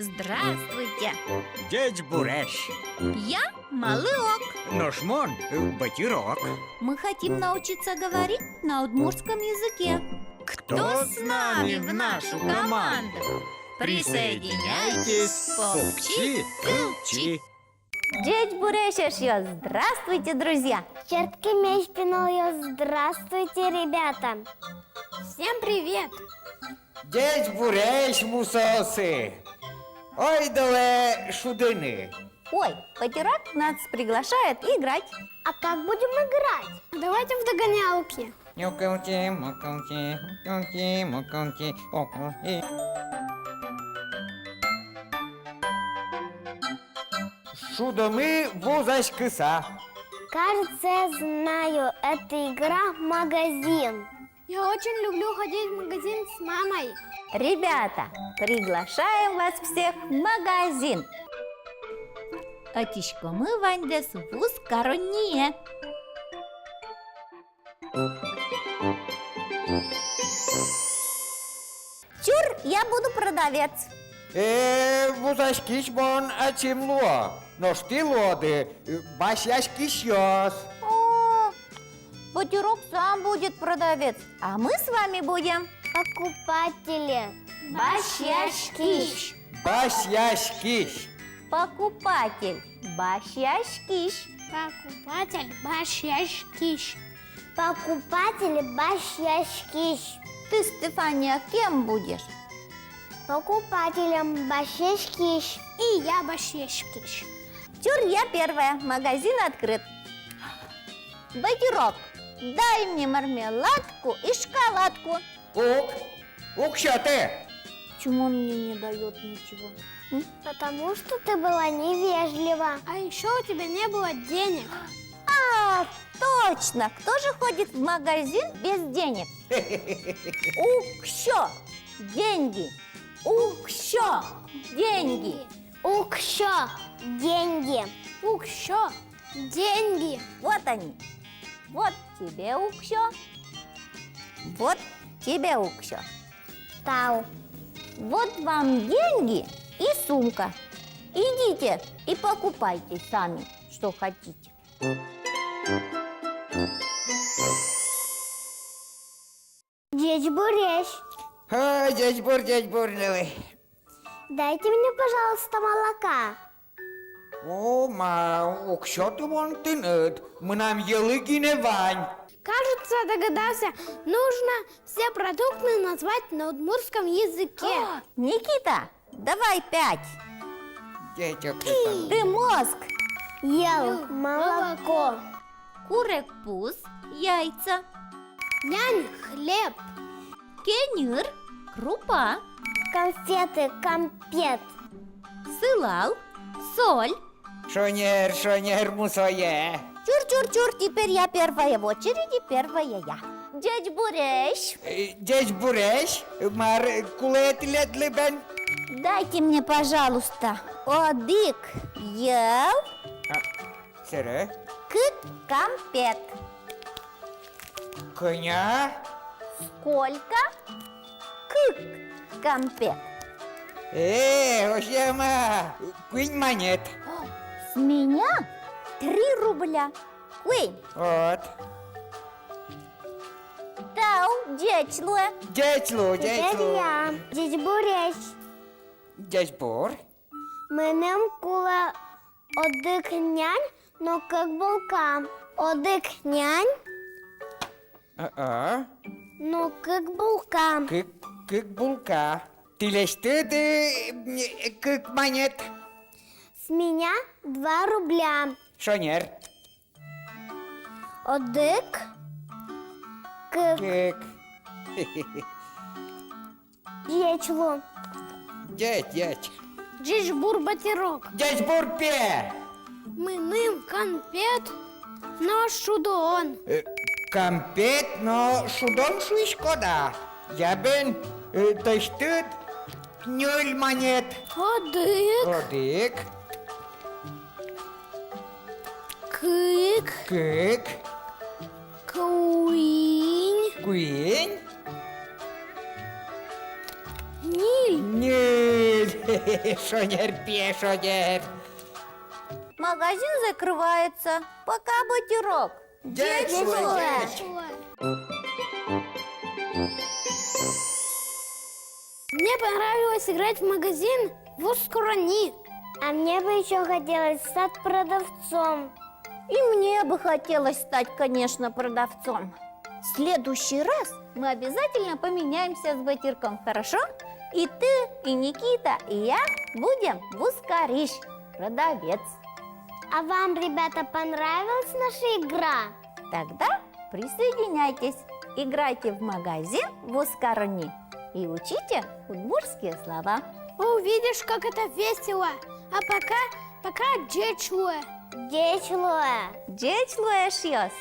Здравствуйте! Дядь Бурящ, Я Малыок. Ножмон, Батирок. Мы хотим научиться говорить на удмуртском языке. Кто с нами в нашу команду? Присоединяйтесь, попчи, пылчи. Дядь Бурящ, здравствуйте, друзья! Чертки меч пинал. Здравствуйте, ребята! Всем привет! Дядь Бурящ, мусосы. Ой, давай шудыны. Ой, Батирок нас приглашает играть. А как будем играть? Давайте в догонялки. Мукалки, мукалки, мукалки, мукалки, окалки. Шудоми возась киса. Кажется, я знаю, это игра «Магазин». Я очень люблю ходить в магазин с мамой. Ребята, приглашаем вас всех в магазин. Атишко мы вандес вуз короне. Чур, я буду продавец. Возась кишбон, а чем ло? Но ты лоды, басясь кишёс. О, Батирок сам будет продавец, а мы с вами будем Покупатели. башяшкиш. Басясь киш. Покупатель башяшкиш. Покупатель башяшкиш. Покупатели башяшкиш. Ты, Стефания, кем будешь? Покупателям башяшкиш. И я башяшкиш. Чур, я первая, магазин открыт. Батирок, дай мне мармеладку и шоколадку. Ук, что ты? Почему он мне не дает ничего? Потому что ты была невежлива. А еще у тебя не было денег. А, точно! Кто же ходит в магазин без денег? Укщо! Деньги! Укщо! Деньги! Укщо. Деньги. Укщо. Деньги. Вот они! Вот тебе укщо! Вот тебе укщо! Тау. Вот вам деньги и сумка. Идите и покупайте сами, что хотите. Дядь Бурящ, Дядь Бур, давай. дайте мне, пожалуйста, молока. Ук, что ты вон тынет? Мы нам елыки не вань. Кажется, догадался, нужно все продукты назвать на удмуртском языке. Никита, давай 5. Дядек, Ты мозг. Ел молоко. Курек пуз, яйца. Нянь, хлеб. Кенир, крупа. Конфеты, компет. Сылал, соль. шонер, мусое. Чур-чур-чур, теперь я первая в очереди, первая я. Дядь Бурящ, Дядь Бурящ, мар кулет лет лебен. дайте мне, пожалуйста, одик ел, Сыра, кык компет. коня. Сколько кык компет? Ошема, кунь монет. С меня 3 рубля. Куй, Вот. дау, дячлуэ. Дятлу. Теперь я. Дядь Бурящ. Дядь Бур. Менем кула одик нянь, но как булка. Одик нянь, но как булка. Кык булка. Ты лишь кык монет. С меня 2 рубля. Шонер. Одик кык Кык. дячлу. Дядь. Джижбур батирок. Дядь Бур пе. Миним конфет. Но шудон. Компет, но шудом шуйшкода. Я бен тащтыт 0 монет. Одик. Одик. Кык. Кык. Куинь. Куинь. Ниль. Ниль. Шодер, шодер. Магазин закрывается. Пока, бутерок. Дячує. Мне понравилось играть в магазин в Ускурани. А мне бы еще хотелось стать продавцом. И мне бы хотелось стать, конечно, продавцом. В следующий раз мы обязательно поменяемся с Батирком, хорошо? И ты, и Никита, и я будем в Ускорищ, продавец. А вам, ребята, понравилась наша игра? Тогда присоединяйтесь, играйте в магазин в Ускорни и учите удмуртские слова. Увидишь, как это весело. А пока дечуэ. Дечлуя. Джечлуэш йос.